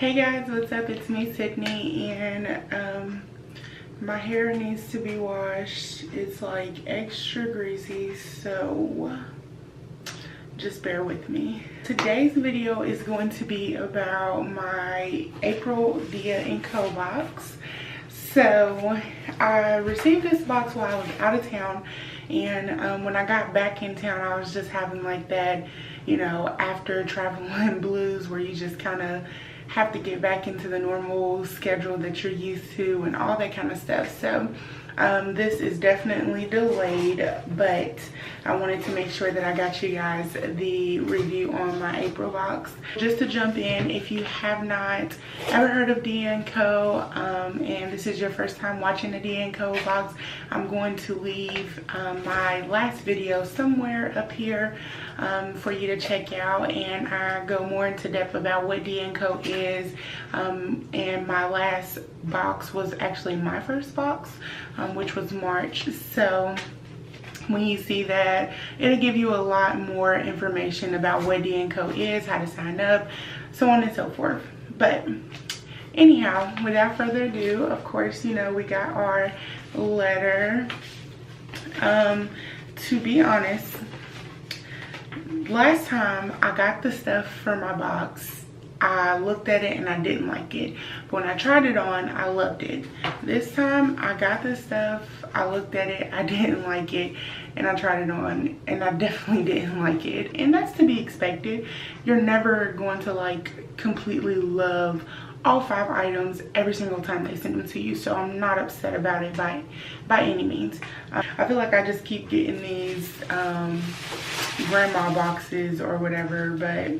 Hey guys, what's up? It's me, Sydney, and my hair needs to be washed. It's like extra greasy, so just bear with me. Today's video is going to be about my April Dia&Co box. So I received this box while I was out of town, and when I got back in town, I was just having like that, you know, after traveling blues where you just kind of have to get back into the normal schedule that you're used to and all that kind of stuff. So this is definitely delayed, but I wanted to make sure that I got you guys the review on my April box. Just to jump in, if you have not ever heard of Dia&Co and this is your first time watching the Dia&Co box, I'm going to leave my last video somewhere up here for you to check out, and I go more into depth about what Dia&Co is, and my last box was actually my first box, which was March. So when you see that, it'll give you a lot more information about what Dia&Co is, how to sign up, so on and so forth. But anyhow, without further ado, of course, you know, we got our letter. To be honest, last time I got the stuff for my box, I looked at it and I didn't like it, but when I tried it on, I loved it. This time I got the stuff, I looked at it, I didn't like it, and I tried it on and I definitely didn't like it. And that's to be expected. You're never going to like completely love all 5 items every single time they send them to you, so I'm not upset about it by any means. I feel like I just keep getting these grandma boxes or whatever, but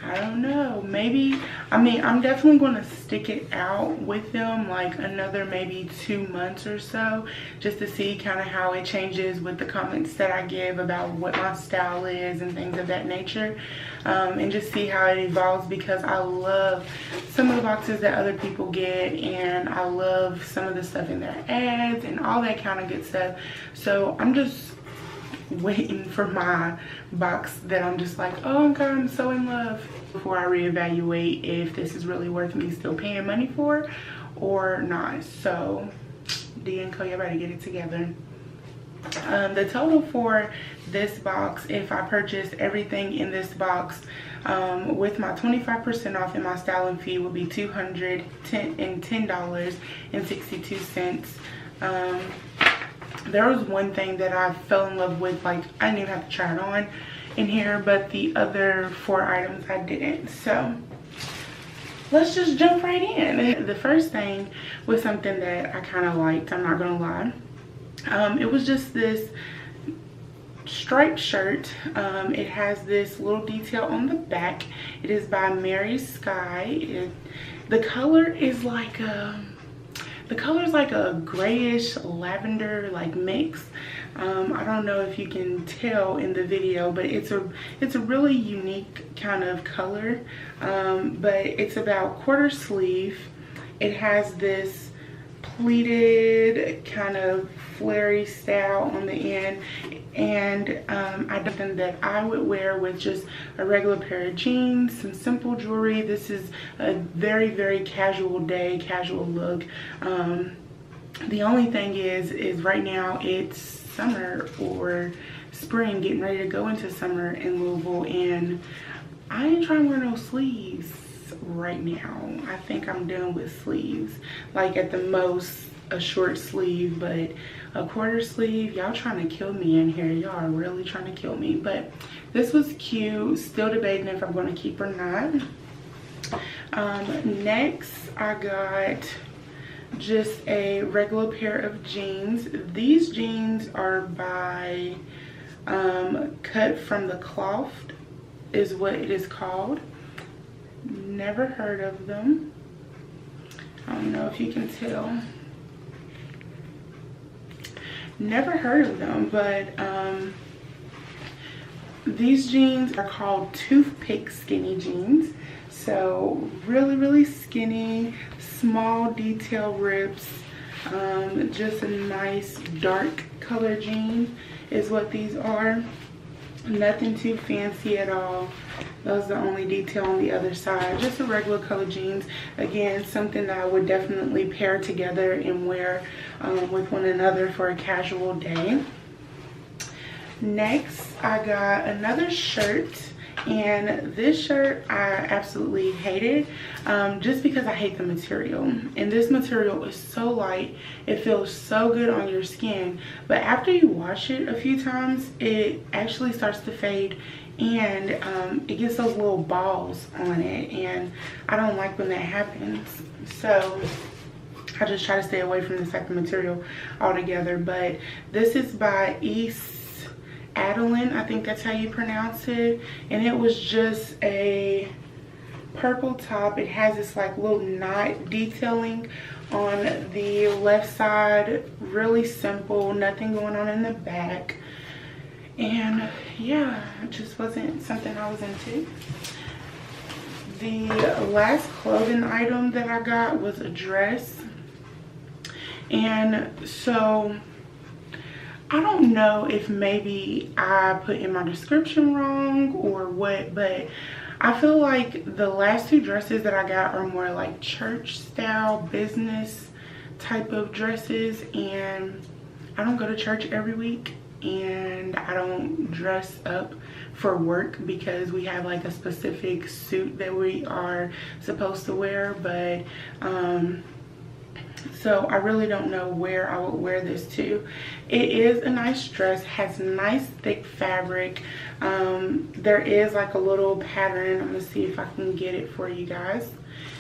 I don't know, maybe, I mean, I'm definitely going to stick it out with them like another maybe 2 months or so, just to see kind of how it changes with the comments that I give about what my style is and things of that nature, and just see how it evolves, because I love some of the boxes that other people get, and I love some of the stuff in their ads and all that kind of good stuff. So I'm just waiting for my box that I'm just like, oh God, I'm so in love, before I reevaluate if this is really worth me still paying money for or not. So Dia&Co, you better get it together. The total for this box, if I purchase everything in this box with my 25% off and my styling fee, would be $210.62. There was one thing that I fell in love with, like I didn't even have to try it on in here, but the other 4 items I didn't. So let's just jump right in. The first thing was something that I kind of liked, I'm not gonna lie. It was just this striped shirt. It has this little detail on the back. It is by Meri, Skye. The color is like a grayish lavender like mix. I don't know if you can tell in the video, but it's a really unique kind of color, but it's about quarter sleeve. It has this pleated kind of flary style on the end, and I think that I would wear with just a regular pair of jeans, some simple jewelry. This is a very, very casual day, casual look. The only thing is right now it's summer or spring, getting ready to go into summer in Louisville, and I ain't trying to wear no sleeves right now. I think I'm done with sleeves. Like at the most a short sleeve, but a quarter sleeve, y'all trying to kill me in here. Y'all are really trying to kill me. But this was cute. Still debating if I'm going to keep or not. Next I got just a regular pair of jeans. These jeans are by cut from the Kloth is what it is called. Never heard of them. I don't know if you can tell. Never heard of them, but these jeans are called Toothpick skinny jeans. So really, really skinny, small detail rips, just a nice dark color jean is what these are. Nothing too fancy at all. That was the only detail on the other side. Just a regular color jeans. Again, something that I would definitely pair together and wear with one another for a casual day. Next, I got another shirt. And this shirt I absolutely hated, just because I hate the material. And this material is so light, it feels so good on your skin, but after you wash it a few times, it actually starts to fade, and it gets those little balls on it, and I don't like when that happens. So I just try to stay away from this type of material altogether. But this is by Adeline, I think that's how you pronounce it, and it was just a purple top. It has this like little knot detailing on the left side, really simple, nothing going on in the back, and yeah, it just wasn't something I was into. The last clothing item that I got was a dress, and so I don't know if maybe I put in my description wrong or what, but I feel like the last two dresses that I got are more like church style, business type of dresses, and I don't go to church every week, and I don't dress up for work because we have like a specific suit that we are supposed to wear. But so I really don't know where I would wear this to. It is a nice dress, has nice thick fabric. There is like a little pattern. I'm gonna see if I can get it for you guys.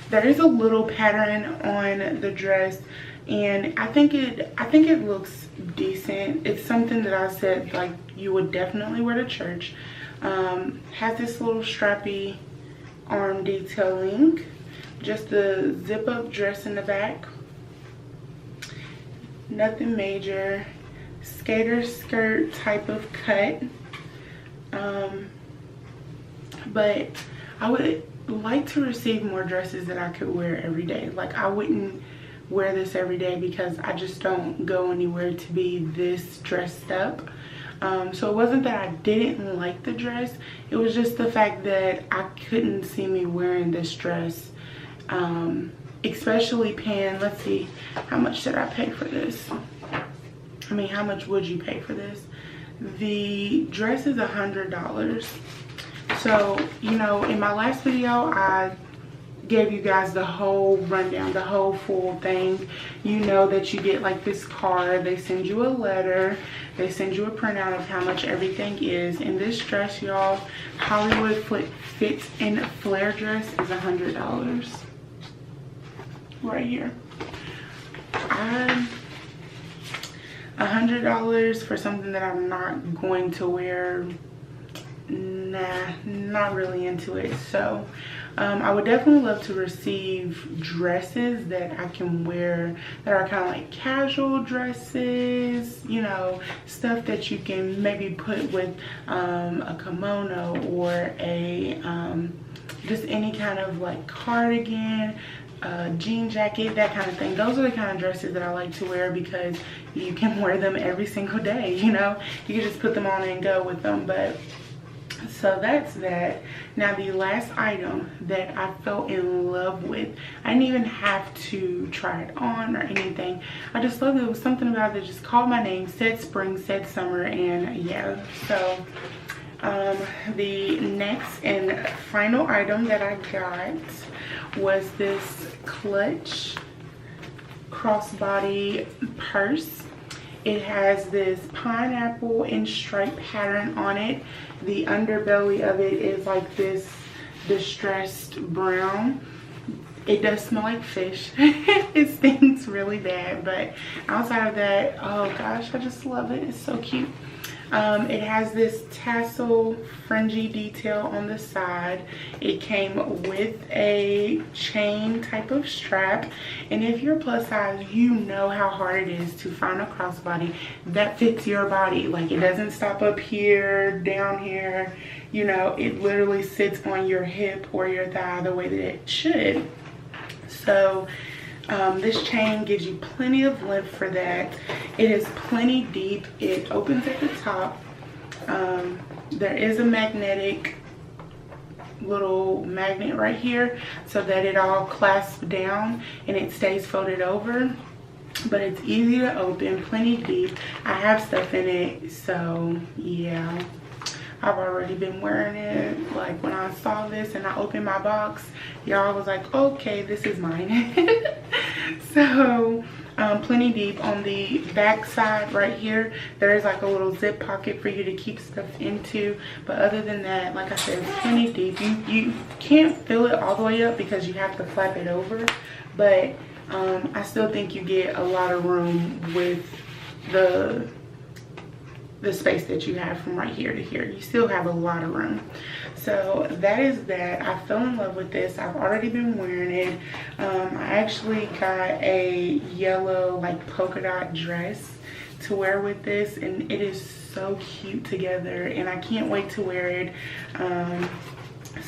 There is a little pattern on the dress, and I think it looks decent. It's something that I said like you would definitely wear to church. Has this little strappy arm detailing, just a zip up dress in the back. Nothing major, skater skirt type of cut, but I would like to receive more dresses that I could wear every day. Like, I wouldn't wear this every day because I just don't go anywhere to be this dressed up. So it wasn't that I didn't like the dress, it was just the fact that I couldn't see me wearing this dress, especially paying, let's see, how much did I pay for this? I mean, how much would you pay for this? The dress is $100. So, you know, in my last video, I gave you guys the whole rundown, the whole full thing. You know that you get like this card, they send you a letter, they send you a printout of how much everything is. And this dress, y'all, Hollywood fits in a flare dress, is $100 right here. $100 for something that I'm not going to wear. Nah, not really into it. So I would definitely love to receive dresses that I can wear that are kind of like casual dresses, you know, stuff that you can maybe put with a kimono or a just any kind of like cardigan, jean jacket, that kind of thing. Those are the kind of dresses that I like to wear because you can wear them every single day, you know, you can just put them on and go with them. But so that's that. Now the last item that I fell in love with, I didn't even have to try it on or anything, I just loved it. It was something about it that just called my name, said spring, said summer, and yeah. So the next and final item that I got was this clutch crossbody purse. It has this pineapple and stripe pattern on it. The underbelly of it is like this distressed brown. It does smell like fish. It stinks really bad, but outside of that, oh gosh, I just love it. It's so cute. It has this tassel fringy detail on the side. It came with a chain type of strap, and if you're plus size, you know how hard it is to find a crossbody that fits your body. Like, it doesn't stop up here, down here, you know, it literally sits on your hip or your thigh the way that it should. So this chain gives you plenty of length for that. It is plenty deep. It opens at the top. There is a magnetic little magnet right here so that it all clasps down and it stays folded over. But it's easy to open, plenty deep. I have stuff in it, so yeah. I've already been wearing it. Like when I saw this and I opened my box, y'all was like, okay, this is mine. So plenty deep. On the back side right here, there is like a little zip pocket for you to keep stuff into. But other than that, like I said, it's plenty deep. You can't fill it all the way up because you have to flap it over. But I still think you get a lot of room with the space that you have from right here to here. You still have a lot of room. So that is that. I fell in love with this. I've already been wearing it. I actually got a yellow like polka dot dress to wear with this, and it is so cute together, and I can't wait to wear it.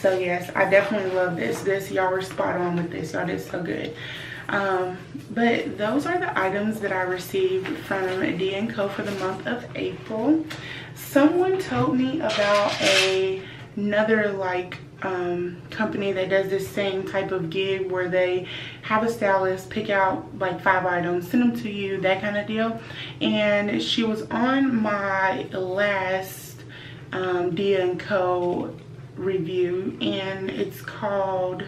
So yes, I definitely love this. Y'all were spot on with this. Y'all did so good. But those are the items that I received from Dia&Co for the month of April. Someone told me about another like company that does this same type of gig where they have a stylist pick out like 5 items, send them to you, that kind of deal. And she was on my last Dia&Co review, and it's called,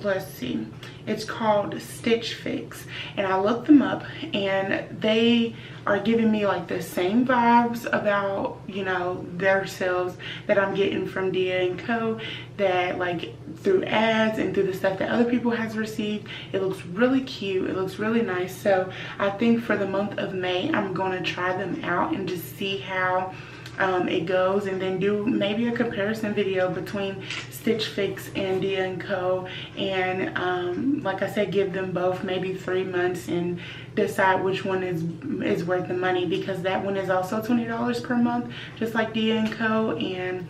let's see, it's called Stitch Fix. And I looked them up, and they are giving me like the same vibes about, you know, themselves that I'm getting from Dia&Co, that like through ads and through the stuff that other people has received. It looks really cute, it looks really nice. So I think for the month of May, I'm gonna try them out and just see how it goes, and then do maybe a comparison video between Stitch Fix and Dia&Co, and like I said, give them both maybe 3 months and decide which one is worth the money, because that one is also $20 per month, just like Dia&Co, and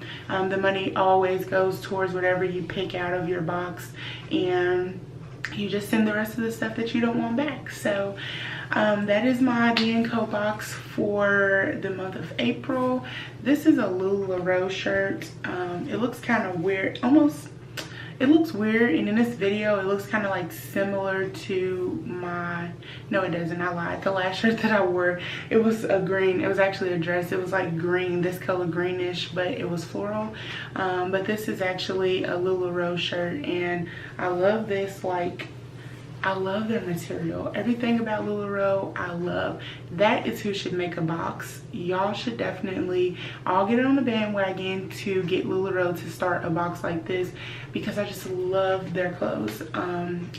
the money always goes towards whatever you pick out of your box, and you just send the rest of the stuff that you don't want back. So that is my Dia&Co box for the month of April. This is a LuLaRoe shirt. It looks kind of weird, almost, it looks weird, and in this video it looks kind of like similar to my, no it doesn't, I lied. The last shirt that I wore, it was a green, it was actually a dress, it was like green, this color greenish, but it was floral. But this is actually a LuLaRoe shirt, and I love this, like, I love their material. Everything about LuLaRoe, I love. That is who should make a box. Y'all should definitely all get on the bandwagon to get LuLaRoe to start a box like this, because I just love their clothes.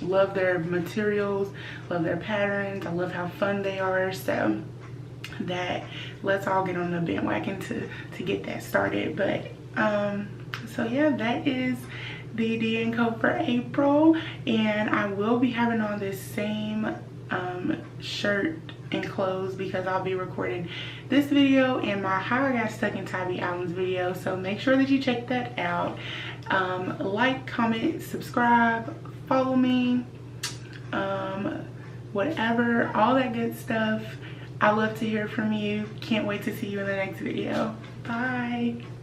Love their materials, love their patterns. I love how fun they are. So that, let's all get on the bandwagon to get that started. But so yeah, that is the Dia&Co for April, and I will be having on this same shirt and clothes because I'll be recording this video and my How I Got Stuck in Tybee Islands video, so make sure that you check that out. Like, comment, subscribe, follow me, whatever, all that good stuff. I love to hear from you. Can't wait to see you in the next video. Bye.